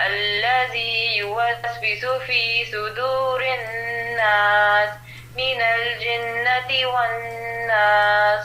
الذي يوسوس في صدور الناس من الجنة والناس.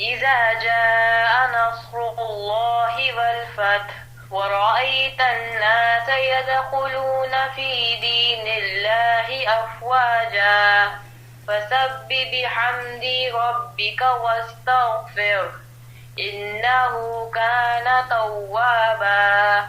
إذا جاء نصر الله والفتح ورأيت الناس يدخلون في دين الله أفواجا فسبح بحمد ربك واستغفر إنه كان توابا.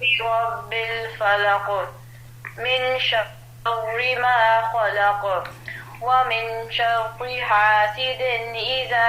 برب الفلق من شر ما خلق ومن شر حاسد إذا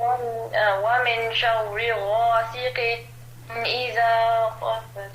ومن شر غاسق إذا وقب.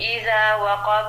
إذا وقب.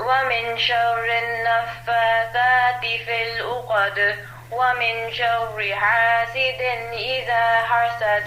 ومن شر النفاثات في العقد ومن شر حاسد إذا حسد.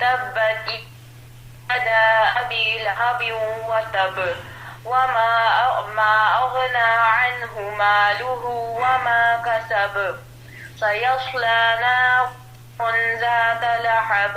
تبت يدا أبي لهب وتب وما أغنى عنه ماله وما كسب سيصلى نارا ذات لهب.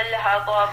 الحطب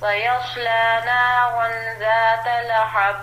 سيصلى نارا ذات لهب.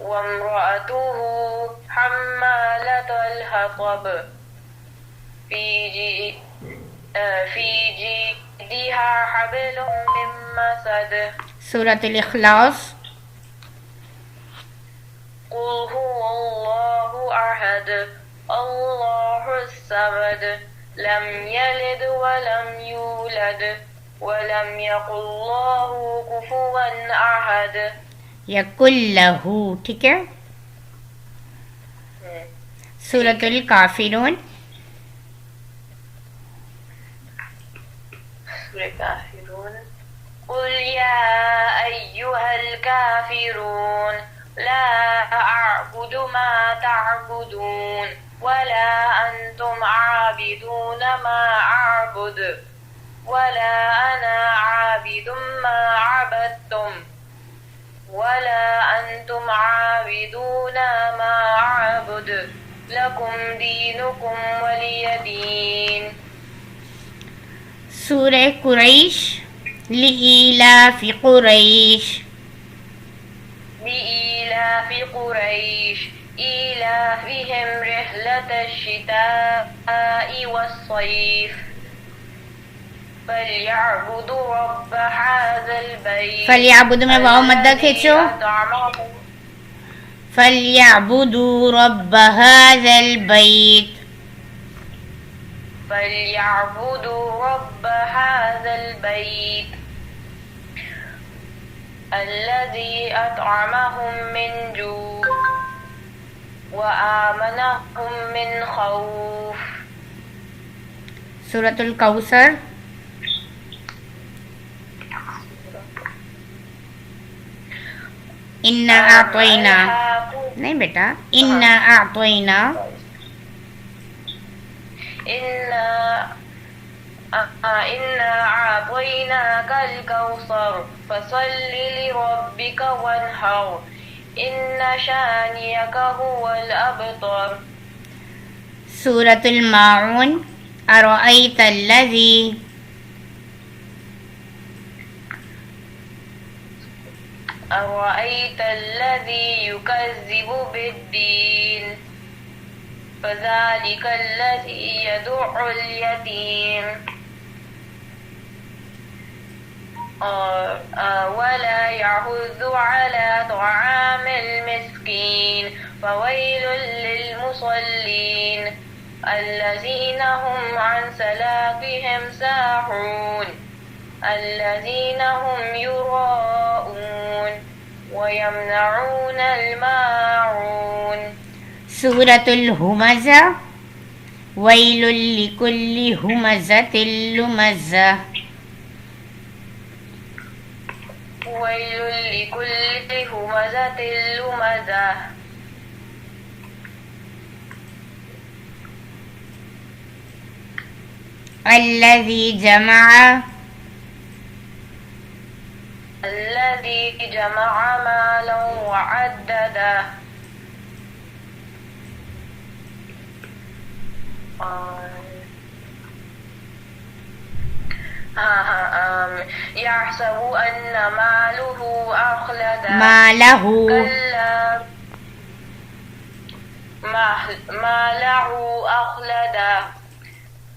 وامرأته حمالة الحطب في جي- في جيدها حبل من مسد. سورة الإخلاص. قل هو الله أحد الله الصمد لم يلد ولم يولد ولم يكن له كفوا أحد. یکل لہو، ٹھیک ہے. سورة الکافرون. قل يا أيها الكافرون لا أعبد ما تعبدون ولا أنتم عابدون ما أعبد ولا أنا عابد ما عبدتم ولا أنتم عابدون ما أعبد لكم دينكم ولي دين. سورہ قریش. لإیلاف قریش. لإيلاف قريش إيلافهم رحلة الشتاء والصيف فليعبدوا رب هذا البيت. فلیعبدو میں واو مدہ کھینچو. أطعمهم فلیعبدوا رب هذا البیت. فليعبدوا رب هذا البيت الذي أطعمهم من جوع وآمنهم من خوف. سورة الکوثر. انا اعطینا، نہیں بیٹا، انا اعطینا. إنا أعطيناك الكوثر فصل لربك وانحر إن شانئك هو الأبتر. سورة الماعون. أرأيت الذي أرأيت الذي يكذب بالدين فذلك الذي يدع اليتيم ولا يحض على طعام المسكين فويل للمصلين الذين هم عن صلاتهم ساهون الذين هم يراءون ويمنعون الماعون. سورة الہمزہ. ویل لکل ہمزۃ لمزہ. ويل لكل همزة لمزة الذي جمع مالا وعدده. يحسب أن ماله أخلده. ماله. كلا ماله أخلده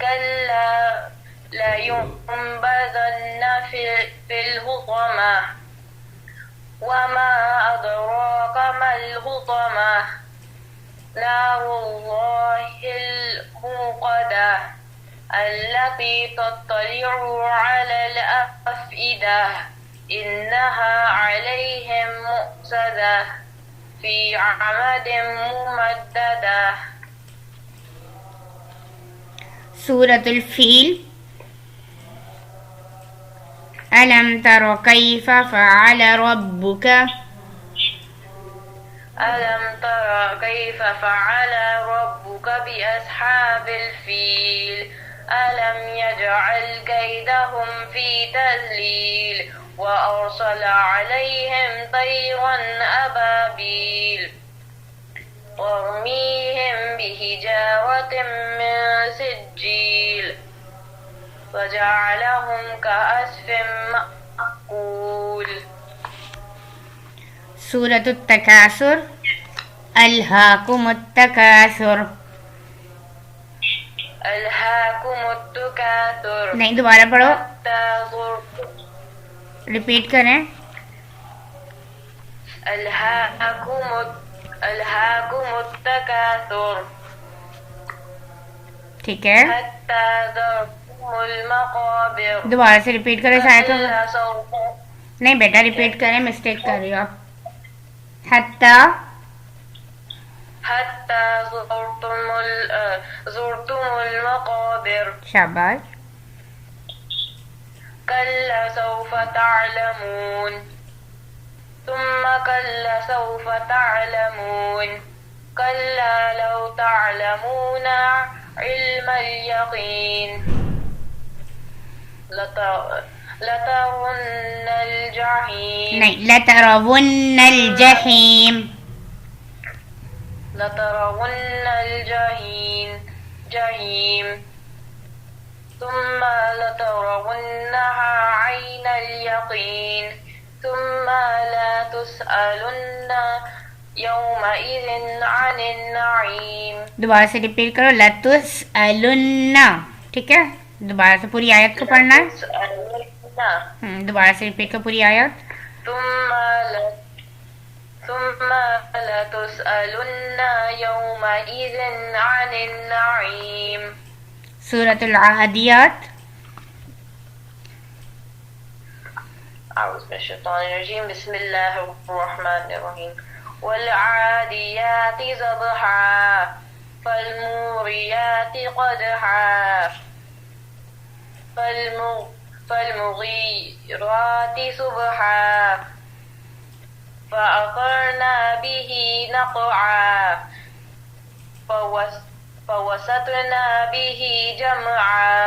كلا لينبذن في الحطمة وما أدراك ما الحطمة نار الله الموقدة التي تطلع على الأفئدة إنها عليهم مؤصدة في عمد ممددة. سورة الفيل. ألم تر كيف فعل ربك ألم تر كيف فعل ربك بأصحاب الفيل ألم يجعل كيدهم في تذليل وأرسل عليهم طيرا أبابيل ترميهم بحجارة من سجيل فجعلهم كعصف مأكول. سورۃ التکاثر الہاکم التکاثر. ألهاكم التكاثر نہیں دوبارہ پڑھو, حتى زرتم ریپیٹ کریں. ألهاكم التكاثر ٹھیک ہے, حتى زرتم المقابر دوبارہ سے ریپیٹ کریں. شاید كلا سوف نہیں بیٹا ریپیٹ کریں, مسٹیک کر رہی ہو آپ. حتی حتى زرتم المقابر شاباش. كلا سوف تعلمون ثم كلا سوف تعلمون كلا لو تعلمون علم اليقين لترون الجحيم نہیں, لترون الجحیم. لترون الجحيم ثم لترونها عين اليقين ثم لا تسألن يومئذ عن النعيم. دوبارہ سے ریپیٹ کرو. لتسألن. ٹھیک ہے, دوبارہ سے پوری آیت کو پڑھنا ہے. لتسألن دوبارہ سے ریپیٹ کرو پوری آیت. ثم لتسألن يومئذ عن النعيم. سورۃ العادیات. أعوذ من الشيطان الرجيم بسم الله الرحمن الرحيم والعاديات ضبحا فالموريات قدحا فالمغيرات صبحا فأثرن به نقعا فوسطن به جمعا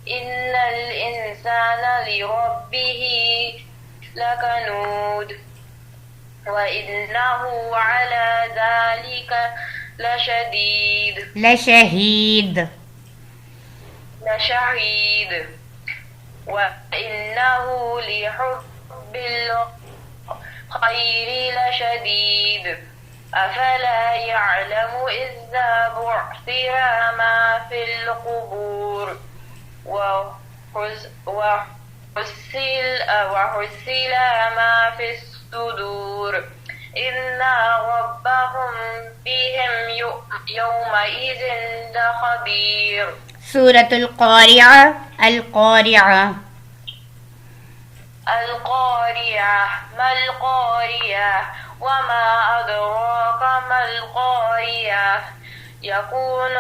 إن الإنسان لربه لكنود وإنه على ذلك لشهيد وإنه لحب الخير لشديد أفلا يعلم إذا بعثر ما في القبور وحصل ما في الصدور إن ربهم بهم يومئذ لخبير. سورۃ القارعہ. القارعہ. القارعة ما القارعة وما أدراك ما القارعة يكون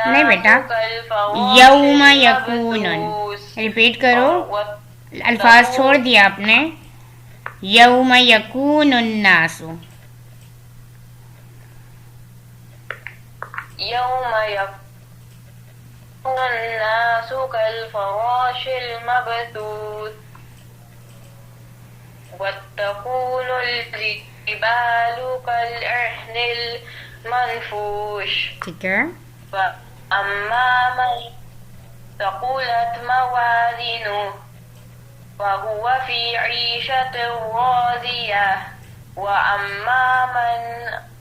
نہیں بیٹا, الناس كالفراش یوم یکون. المبثوث. ریپیٹ کرو, الفاظ چھوڑ دیا آپ نے. یوم یکون الناس. يوم يكون الناس كالفراش المبثوث وتكون الجبال كالعهن المنفوش. ٹھیک ہے, فأما من ثقلت موازينه فهو في عيشة راضية وأما من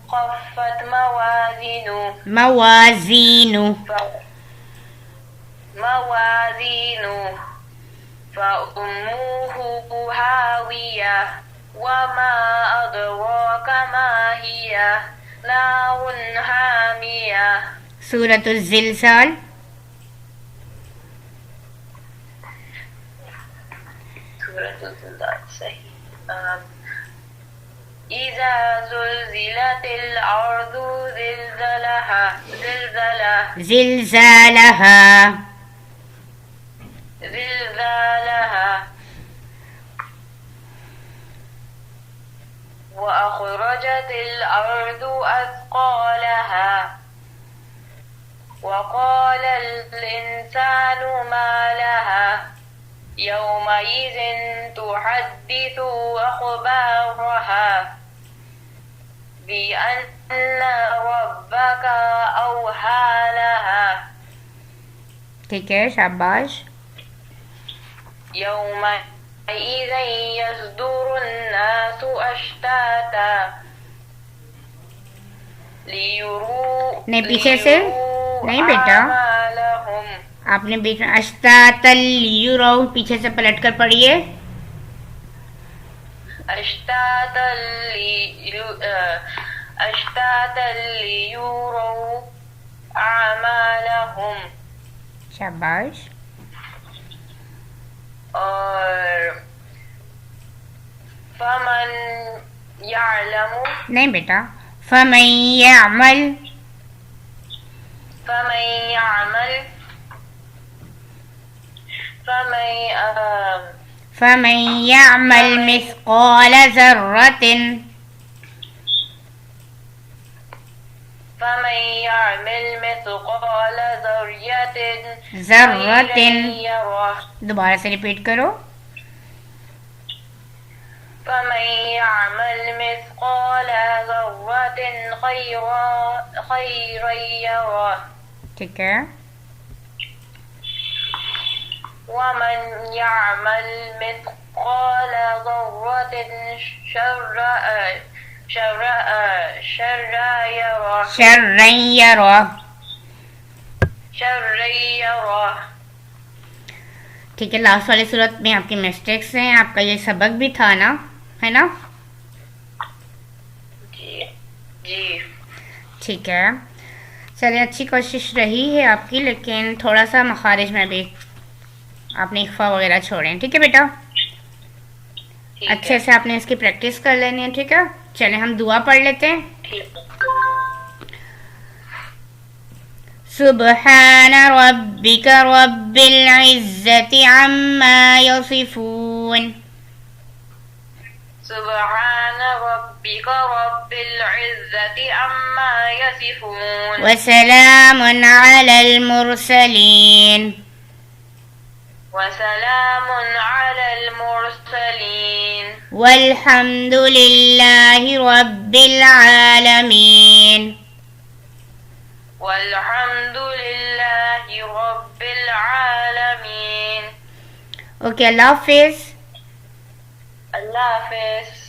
خفت موازينه فأمه هاوية وما أدراك ما هي نار حامية. سورۃ الزلزال. سورة الزلزال صحيح. إذا زلزلت الأرض زلزالها وأخرجت الأرض أثقالها وقال الإنسان ما لها يومئذ تحدث أخبارها بأن ربك أوحى لها. ٹھیک ہے, شاباش. إذا يصدر الناس أشتاتا نہیں پیچھے سے نہیں بیٹا، أعمالهم آپ نے بیچ میں اشتاتل یورو پیچھے سے پلٹ کر پڑھیے. أشتاتا ليروا أعمالهم. شاباش. اور فمن يعلم نہیں بیٹا، فمن يعمل فمن يعمل فمن يعمل مثقال ذرة فمن يعمل مثقال ذرة خيرا يره. دوبارہ سے ریپیٹ کرو. فمن يعمل مثقال ذرة خيرا يره. ٹھیک ہے. ومن يعمل مثقال ذرة شرا يره. شرا يره. ٹھیک ہے. لاسٹ والی صورت میں آپ کی مسٹیکس ہیں. آپ کا یہ سبق بھی تھا نا، ہے نا؟ جی ٹھیک ہے. چلیں، اچھی کوشش رہی ہے آپ کی، لیکن تھوڑا سا مخارج میں بھی آپ نے اخفا وغیرہ چھوڑیں. ٹھیک ہے بیٹا؟ اچھے سے آپ نے اس کی پریکٹس کر لینی ہے. ٹھیک ہے. چلیں ہم دعا پڑھ لیتے ہیں. سبحان ربك رب العزة عما يصفون سبحان ربك رب العزة عما يصفون وسلام على المرسلين وسلام على المرسلين والحمد لله رب العالمين. والحمد لله رب العالمين. اوکے، اللہ حافظ. اللہ حافظ.